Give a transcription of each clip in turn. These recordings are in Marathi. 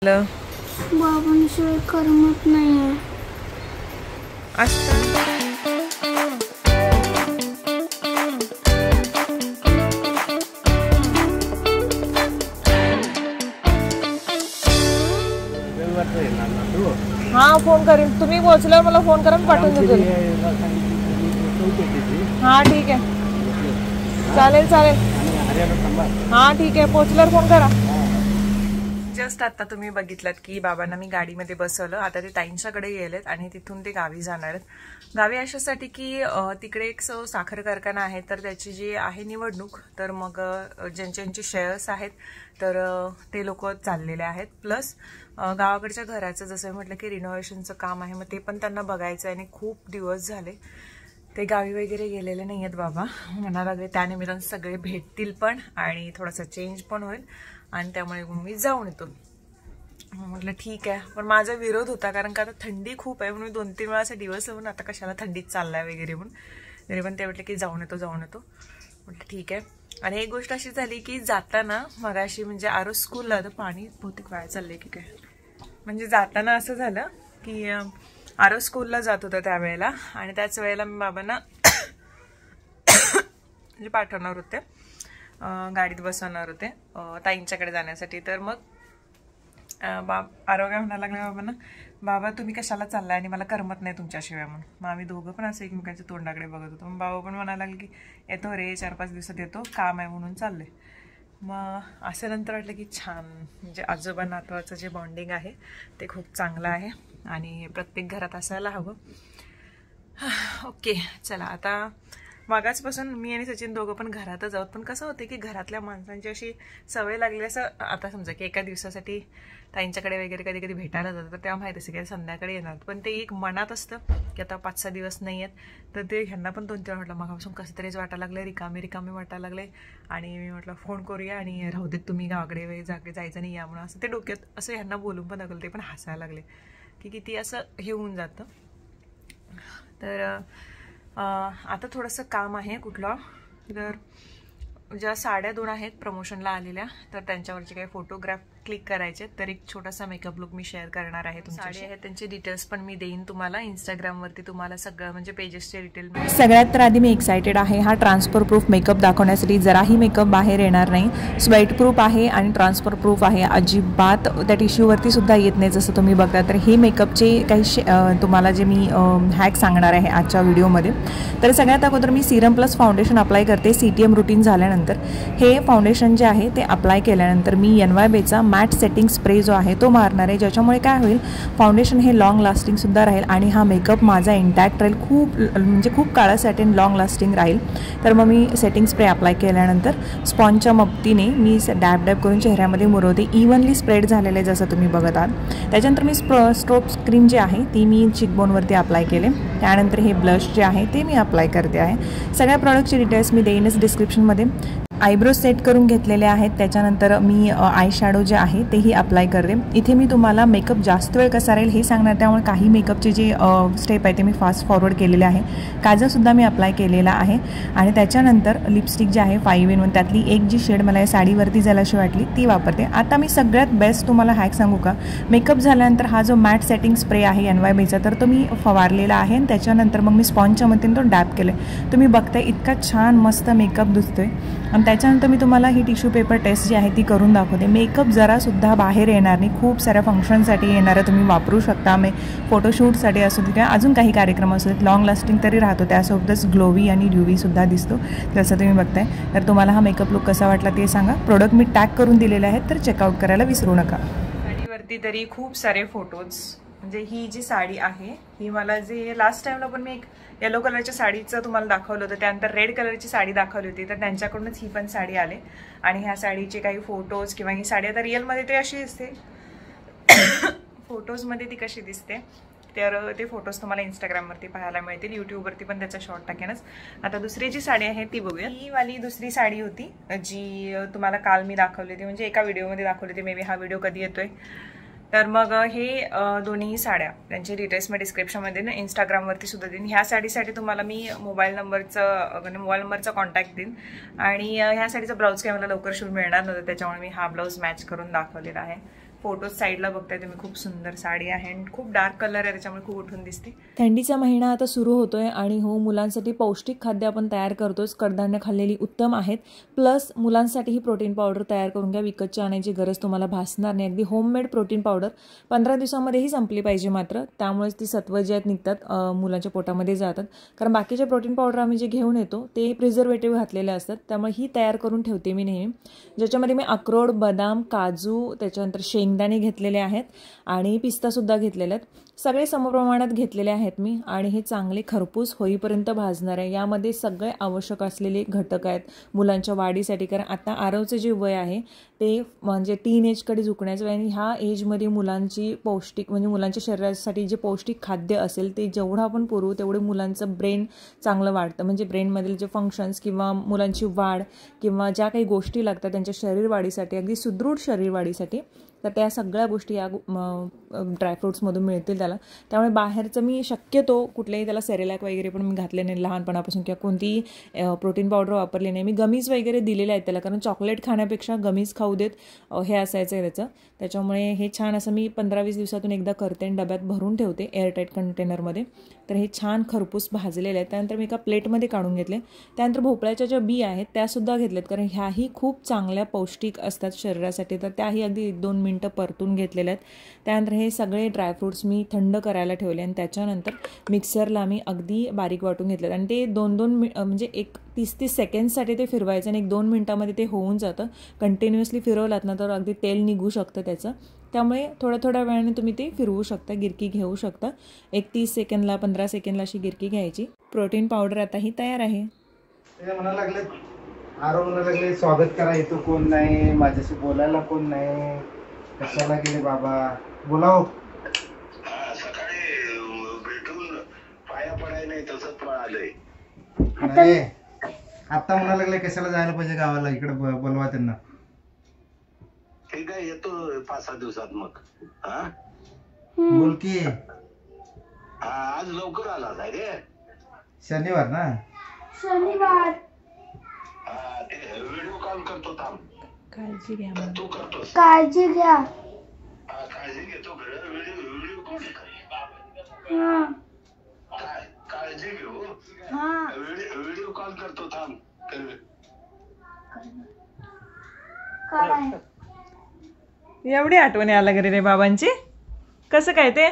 बाबांशिवाय करमत नाही असं हाँ फोन करें तुम्ही पोहोचल्यावर मला फोन करा पाठवून देते। हाँ ठीक है चालेल चालेल हाँ ठीक है पोहोचल्यावर फोन करा। जस्ट आता तुम्ही बघितलात की बाबांना मी गाडीमध्ये बसवलं। आता ते ताईंच्याकडे गेलेत आणि तिथून ते गावी जाणार आहेत। गावी अशासाठी की तिकडे एक साखर कारखाना आहे तर त्याची जी आहे निवडणूक तर मग ज्यांचे शेअर्स आहेत तर ते लोक चाललेले आहेत। प्लस गावाकडच्या घराचं जसं म्हटलं की रिनोव्हेशनचं काम आहे मग ते पण त्यांना बघायचं आहे आणि खूप दिवस झाले ते गावी वगैरे गेलेले नाही आहेत बाबा। म्हणायला लागले त्यानिमित्तानं सगळे भेटतील पण आणि थोडासा चेंज पण होईल आणि त्यामुळे मी जाऊन येतो। म्हटलं ठीक आहे पण माझा विरोध होता कारण का आता थंडी खूप आहे म्हणून 2-3 वेळा असा दिवस होऊन आता कशाला थंडीत चाललाय वगैरे म्हणून तरी पण ते म्हटलं की जाऊन येतो म्हटलं ठीक आहे। आणि एक गोष्ट अशी झाली की जाताना मगाशी म्हणजे आरो स्कूलला तर पाणी बहुतेक वाया चाललंय की काय म्हणजे जाताना असं झालं की आरो स्कूलला जात होता त्यावेळेला आणि त्याच वेळेला मी बाबांना म्हणजे पाठवणार होते गाडीत बसवणार होते ताईंच्याकडे जाण्यासाठी। तर मग आरो काय म्हणायला लागले बाबांना बाबा तुम्ही कशाला चाललाय आणि मला करमत नाही तुमच्याशिवाय म्हणून। मग आम्ही दोघं पण असं एकमेकांच्या तोंडाकडे बघत होतो। मग बाबा पण म्हणायला लागले की येतो रे 4-5 दिवसात येतो काम आहे म्हणून चालले। मग असं नंतर वाटलं की छान म्हणजे आजोबा नातवाचं जे बॉन्डिंग आहे ते खूप चांगलं आहे आणि प्रत्येक घरात असायला हवं। ओके चला आता मागासपासून मी आणि सचिन दोघं पण घरातच आहोत पण कसं होतं की घरातल्या माणसांची अशी सवय लागली असं आता समजा की एका दिवसासाठी ताईंच्याकडे वगैरे कधी कधी भेटायला जातं तर तेव्हा माहिती असते की संध्याकाळी येणार पण ते एक मनात असतं की आता 5-6 दिवस नाही आहेत तर ते ह्यांना पण 2-3 वाटलं मागापासून कसं तरीच वाटायला लागलं रिकामी वाटायला लागले आणि मी म्हटलं फोन करूया आणि राहू देत तुम्ही गावाकडे जायचं नाही या म्हणून असं ते डोक्यात असं ह्यांना बोलून पण दाखवलं ते पण हसायला लागले की किती असं हे होऊन जातं। तर आता थोडंसं काम आहे कुठलं तर ज्या साड्या 2 आहेत प्रमोशनला आलेल्या तर त्यांच्यावरचे काही फोटोग्राफ क्लिक करायचे तर एक छोटासा मेकअप लुक मी शेअर करणार आहे। साडी आहे त्यांचे डिटेल्स पण मी देईन तुम्हाला इंस्टाग्रामवरती तुम्हाला सगळं म्हणजे पेजेसचे डिटेल। सगळ्यात तर आधी मी एक्सायटेड आहे हा ट्रान्सफर प्रूफ मेकअप दाखवण्यासाठी। जराही मेकअप बाहेर येणार नाही स्वेट प्रूफ आहे आणि ट्रान्सफर प्रूफ आहे अजिबात त्या टिश्यूवरती सुद्धा येत नाही जसं तुम्ही बघता। तर हे मेकअपचे काही तुम्हाला जे मी हॅक सांगणार आहे आजच्या व्हिडिओमध्ये। तर सगळ्यात अगोदर मी सिरम प्लस फाउंडेशन अप्लाय करते। CTM रुटीन झाल्यानंतर हे फाउंडेशन जे आहे ते अप्लाय केल्यानंतर मी NYBayचा मॅट सेटिंग स्प्रे जो आहे तो मारणार आहे ज्याच्यामुळे काय होईल फाउंडेशन हे लॉंग लास्टिंग सुद्धा राहील आणि हा मेकअप माझा इंटॅक्ट राहील खूप काळासाठी लॉंग लास्टिंग राहील। तर मग मी सेटिंग स्प्रे अप्लाय केल्यानंतर स्पॉन्जच्या मदतीने मी डॅब करून चेहऱ्यामध्ये मुरवते इव्हनली स्प्रेड झालेले जसं तुम्ही बघत आहात। त्याच्यानंतर मी स्ट्रोब क्रीम जी आहे ती मी चिकबोनवरती अप्लाय केले। त्यानंतर हे ब्लश जे आहे ते मी अप्लाय करते आहे। सगळ्या प्रॉडक्टचे डिटेल्स मी देईनच डिस्क्रिप्शनमध्ये। आयब्रो सेट करून घेतलेले आहेत त्याच्यानंतर मी आय शॅडो जे आहे तेही अप्लाय करते। इथे मी तुम्हाला मेकअप जास्त वेळ कसा राहील हे सांगणार त्यामुळे काही मेकअपचे जे स्टेप आहे ते मी फास्ट फॉरवर्ड केलेले आहे। काजलसुद्धा मी अप्लाय केलेला आहे आणि त्याच्यानंतर लिपस्टिक जे आहे 5-in-1 त्यातली एक जी शेड मला या साडीवरती जायलाशी वाटली ती वापरते। आता मी सगळ्यात बेस्ट तुम्हाला हॅक सांगू का मेकअप झाल्यानंतर हा जो मॅट सेटिंग स्प्रे आहे NYBayचा तर तो मी फवारलेला आहे आणि त्याच्यानंतर मग मी स्पॉन्जच्या मदतीने तो डॅब केले। तुम्ही बघताय इतका छान मस्त मेकअप दिसतोय आणि त्याच्यानंतर मी तुम्हाला ही टिश्यू पेपर टेस्ट जी आहे ती करून दाखवते। मेकअप जरासुद्धा बाहेर येणार नाही खूप साऱ्या फंक्शनसाठी येणारं तुम्ही वापरू शकता फोटोशूटसाठी असू दे किंवा अजून काही कार्यक्रम असू देत लॉंग लास्टिंग तरी राहतो त्यासोबतच ग्लोवी आणि ड्यूवीसुद्धा दिसतो जसं तुम्ही बघताय। तर तुम्हाला हा मेकअप लुक कसा वाटला ते सांगा। प्रोडक्ट मी टॅग करून दिलेले आहेत तर चेकआउट करायला विसरू नका। साडीवरती तरी खूप सारे फोटोज म्हणजे ही जी साडी आहे ही मला जे लास्ट टाइमला पण मी एक येलो कलरच्या साडीचं तुम्हाला दाखवलं होतं त्यानंतर रेड कलरची साडी दाखवली होती तर त्यांच्याकडूनच ही पण साडी आले आणि ह्या साडीचे काही फोटोज किंवा ही साडी आता रिअलमध्ये ते अशी दिसते फोटोजमध्ये ती कशी दिसते तर ते फोटोज तुम्हाला इंस्टाग्रामवरती पाहायला मिळतील यूट्यूबवरती पण त्याचा शॉर्ट टाकेनच। आता दुसरी जी साडी आहे ती बघूया। ही वाली दुसरी साडी होती जी तुम्हाला काल मी दाखवली होती म्हणजे एका व्हिडिओमध्ये दाखवली होती मे बी हा व्हिडिओ कधी येतोय तर मग हे दोन्ही साड्या त्यांचे डिटेल्स मी डिस्क्रिप्शनमध्ये ना इंस्टाग्रामवरती सुद्धा देईन। ह्या साडीसाठी तुम्हाला मी मोबाईल नंबरचा कॉन्टॅक्ट देईन आणि ह्या साडीचा ब्लाऊज काही मला लवकर शिवून मिळणार नव्हतं त्याच्यामुळे मी हा ब्लाऊज मॅच करून दाखवलेला आहे। फोटो साईडला बघताय तुम्ही, खूप सुंदर साडी आहे आणि खूप डार्क कलर आहे त्याच्यामुळे खूप उठून दिसते. थंडीचा महिना आता सुरू होतोय आणि हो, मुलांसाठी पौष्टिक खाद्य आपण तयार करतोच. कडधान्य खाल्लेली उत्तम आहेत. प्लस मुलांसाठीही प्रोटीन पावडर तयार करून घ्या. विकतची आणायची गरज तुम्हाला भासणार नाही. अगदी होममेड प्रोटीन पावडर 15 दिवसांमध्येही संपली पाहिजे मात्र, त्यामुळेच ती सत्व जे आहेत निघतात मुलांच्या पोटामध्ये जातात. कारण बाकीचे प्रोटीन पावडर आम्ही जे घेऊन येतो ते प्रिझर्वेटिव्ह घातलेले असतात, त्यामुळे ही तयार करून ठेवते मी नेहमी, ज्याच्यामध्ये मी अक्रोड, बदाम, काजू, त्याच्यानंतर शेंगदाणे घेतलेले आहेत आणि पिस्तासुद्धा घेतलेले आहेत. सगळे समप्रमाणात घेतलेले आहेत मी आणि हे चांगले खरपूस होईपर्यंत भाजणार आहे. यामध्ये सगळे आवश्यक असलेले घटक आहेत मुलांच्या वाढीसाठी. कारण आता आरवचं जे वय आहे ते म्हणजे टीन एजकडे झुकण्याचं वय आणि ह्या एजमध्ये मुलांची पौष्टिक म्हणजे मुलांच्या शरीरासाठी जे पौष्टिक खाद्य असेल ते जेवढं आपण पुरवू तेवढे मुलांचं ब्रेन चांगलं वाढतं. म्हणजे ब्रेनमधील जे फंक्शन्स किंवा मुलांची वाढ किंवा ज्या काही गोष्टी लागतात त्यांच्या शरीरवाढीसाठी, अगदी सुदृढ शरीरवाढीसाठी, तर त्या सगळ्या गोष्टी या ड्रायफ्रूट्समधून मिळतील त्याला. त्यामुळे बाहेरचं मी शक्यतो कुठल्याही त्याला सेरेलॅक वगैरे पण मी घातले नाही लहानपणापासून किंवा कोणतीही प्रोटीन पावडर वापरली नाही. मी गमीज वगैरे दिलेले आहेत त्याला, कारण चॉकलेट खाण्यापेक्षा गमीज खाऊ देत हे असायचं आहे त्याचं. त्याच्यामुळे हे छान असं मी 15-20 दिवसातून एकदा करते आणि डब्यात भरून ठेवते एअरटाईट कंटेनरमध्ये. तर हे छान खरपूस भाजलेले आहेत. त्यानंतर मी एका प्लेटमध्ये काढून घेतले. त्यानंतर भोपळ्याच्या ज्या बी आहेत त्यासुद्धा घेतल्यात, कारण ह्याही खूप चांगल्या पौष्टिक असतात शरीरासाठी, तर त्याही अगदी 1-2 मिनटं परतून घेतलेल्या आहेत. त्यानंतर हे सगळे ड्रायफ्रूट्स मी थंड करायला ठेवले आणि त्याच्यानंतर मिक्सरला मी अगदी बारीक वाटून घेतलेत आणि ते 2-2 म्हणजे 30-30 सेकंडसाठी ते फिरवायचं आणि 1-2 मिनटामध्ये ते होऊन जातं. कंटिन्युअसली फिरवलात ना तर अगदी तेल निघू शकतं त्याचं. त्यामुळे थोड्या वेळाने तुम्ही ते फिरवू शकता, गिरकी घेऊ शकता. 30 सेकंदला 15 सेकंदला अशी गिरकी घ्यायची. प्रोटीन पावडर आता ही तयार आहे. म्हणायला लागले आरो म्हणायला लागले स्वागत करा, येतो कोण नाही, माझ्याशी बोलायला कोण नाही, कशाला गेले बाबा, बोलाव. सकाळी भेटून पाया पडाय नाही तसंच पळालंय. नाही आता म्हणायला लागले कशाला जायला पाहिजे गावाला, इकडे बोलवा त्यांना. ठीक आहे, येतो 5-6 दिवसात मग. हा बोल की. आज लवकर आला नाही रे. शनिवार ना. शनिवार. ते व्हिडिओ कॉल करतो, थांब. काळजी घ्या. तू करतोस. काळजी घ्या. काळजी घेतो. व्हिडिओ कॉल हा. काय काळजी घेऊ. हा. व्हिडिओ कॉल करतो, थांब. काय एवढी आठवणी आला घरी रे बाबांची. कसं काय ते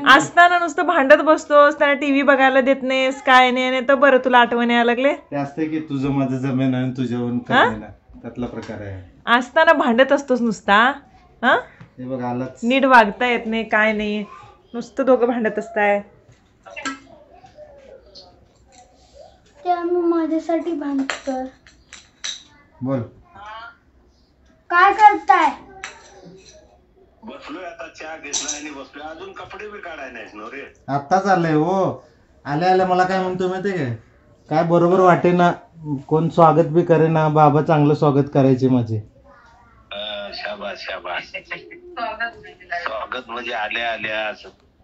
असताना नुसतं भांडत बसतोस, त्यांना टीव्ही बघायला देत नाहीस, काय नाही, तर बरं तुला आठवणी यायला लागले. ते असते की तुझं माझं जमेन आणि तुझ्याहून कमी, त्यातला प्रकार आहे. असताना भांडत असतोस नुसता. हे बघ आलाच. नीट वागता येत नाही, काय नाही, नुसतं दोघं भांडत असताय. ते आम्ही माझ्यासाठी भांडतोय. बोल काय करताय. बसलोय आता, चहा घेतला आणि बसलोय. अजून कपडे बी काढाय नाहीस ना रे. आत्ताच आलंय हो. आल्या मला काय म्हणतो माहितीये काय बरोबर वाटे ना, कोण स्वागत बी करे ना, बाबा चांगलं स्वागत करायचे माझे. शाबास शाबास. स्वागत म्हणजे आल्या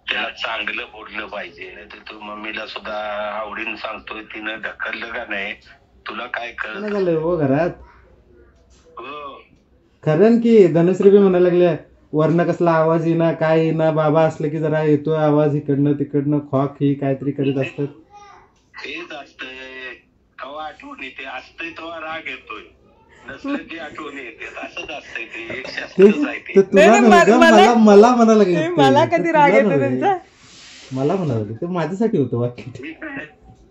त्याला चांगलं बोललं पाहिजे. नाही तू मम्मीला सुद्धा आवडीनं सांगतोय, तिनं ढकललं का नाही, तुला काय कळलं झालंय हो घरात. हो खरं की धनश्री बी म्हणायला लागल्या वरनं कसला आवाज येईना, काय येईना, बाबा असलं की जरा येतोय आवाज इकडनं तिकडनं, खॉक ही काहीतरी करीत असतात. तेच असतंय. केव्हा आठवण येते, असतंय तेव्हा राग येतोय, नसलं की आठवण येते. असंच असतंय, ते एक शास्त्रच आहे ते. मला म्हणायला लागले, मला कधी राग येतो त्यांचा. मला म्हणायला लागले ते माझ्यासाठी होतं वाक्य.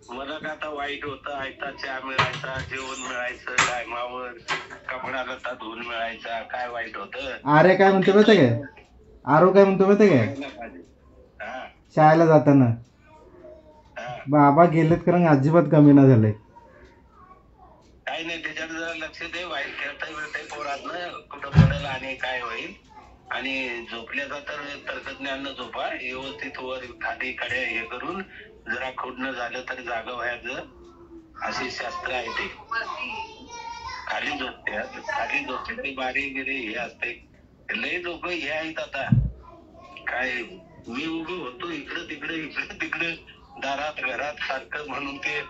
मला का आता वाईट होतं, आयता चहा मिळायचा, जेवण मिळायचं, टायमावर कपडा लत्ता धुवून मिळायचा, काय वाईट होतं. अरे काय म्हणतो माहिती काय, आरो काय म्हणतो माहिती काय, शाळेला जाताना बाबा गेलेत कारण अजिबात कमी ना झालंय. काही नाही, त्याच्यात जरा लक्ष दे. वाईट खेळता वेळता पोरातनं कुठं पडेल आणि काय होईल. आणि झोपल्याचा तर तर्कज्ञान झोपा, व्यवस्थित वर खाली कडे हे करून जरा खोडणं झालं तर जागा व्हायचं, असे शास्त्र आहे ते. खाली झोपते ते बारी गिरी हे असते. लय लोक हे आहेत आता, काय मी उभं होतो इकडं तिकडं दारात घरात सारखं, म्हणून ते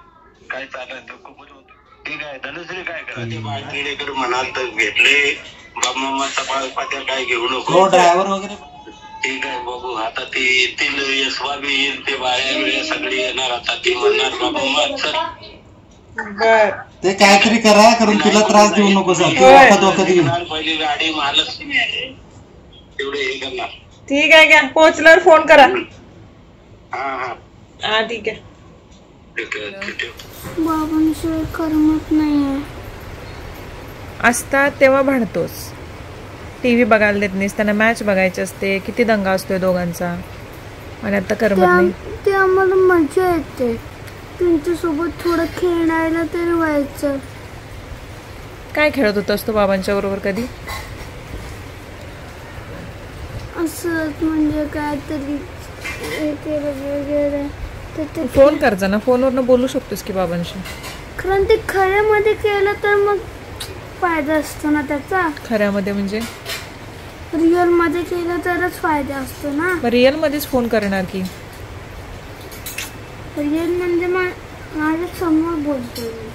काय चालायचं खूपच होत. ठीक आहे. धनुश्री काय करा ते बाळकेडेकर म्हणाल तर घेतले बाबा चपात्या काय घेऊ नको. ड्रायव्हर वगैरे ठीक आहे बघू. आता ते येतील यशवा बी येईल ते बाया बिया सगळी येणार. आता ती म्हणणार बाबा मग चल. बर ते काहीतरी करा कारण तिला त्रास देऊ नको सर. पहिली गाडी मालच तेवढे हे करणार. ठीक आहे घ्या, पोहोचल्यावर फोन करा. हा हा हा ठीक आहे. ठीक आहे ठीक आहे. बाबांशिवाय करमत नाहीये. असतात तेव्हा भांडतोस. टीव्ही बघायला देत नाहीस, त्यांना मॅच बघायची असते. किती दंगा असतोय दोघांचा, आणि आता करमत नाही. ते आम्हाला मजा येते. त्यांच्यासोबत थोडं खेळायला तरी व्हायचं. काय खेळत होतास तू बाबांच्या बरोबर कधी? असंच म्हणजे काय तरी वगैरे. तर फोन करजा ना, फोनवरनं बोलू शकतोस की बाबांशी. कारण ते खऱ्यामध्ये केलं तर मग फायदा असतो ना त्याचा. खऱ्यामध्ये म्हणजे रिअल मध्ये केलं तरच फायदा असतो ना. रिअल मध्येच फोन करणार की. रिअल म्हणजे माझ्या समोर बोलतो मी.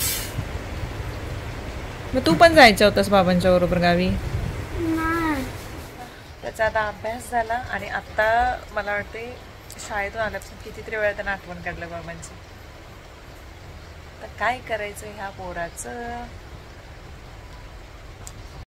मग तू पण जायचं होतास बाबांच्या बरोबर गावी. नाही. त्याचा आता अभ्यास झाला आणि आता मला वाटते शाळेतून आल्यापासून कितीतरी वेळा त्यांना आठवण काढलं बाबांची. तर काय करायचं ह्या पोराचं.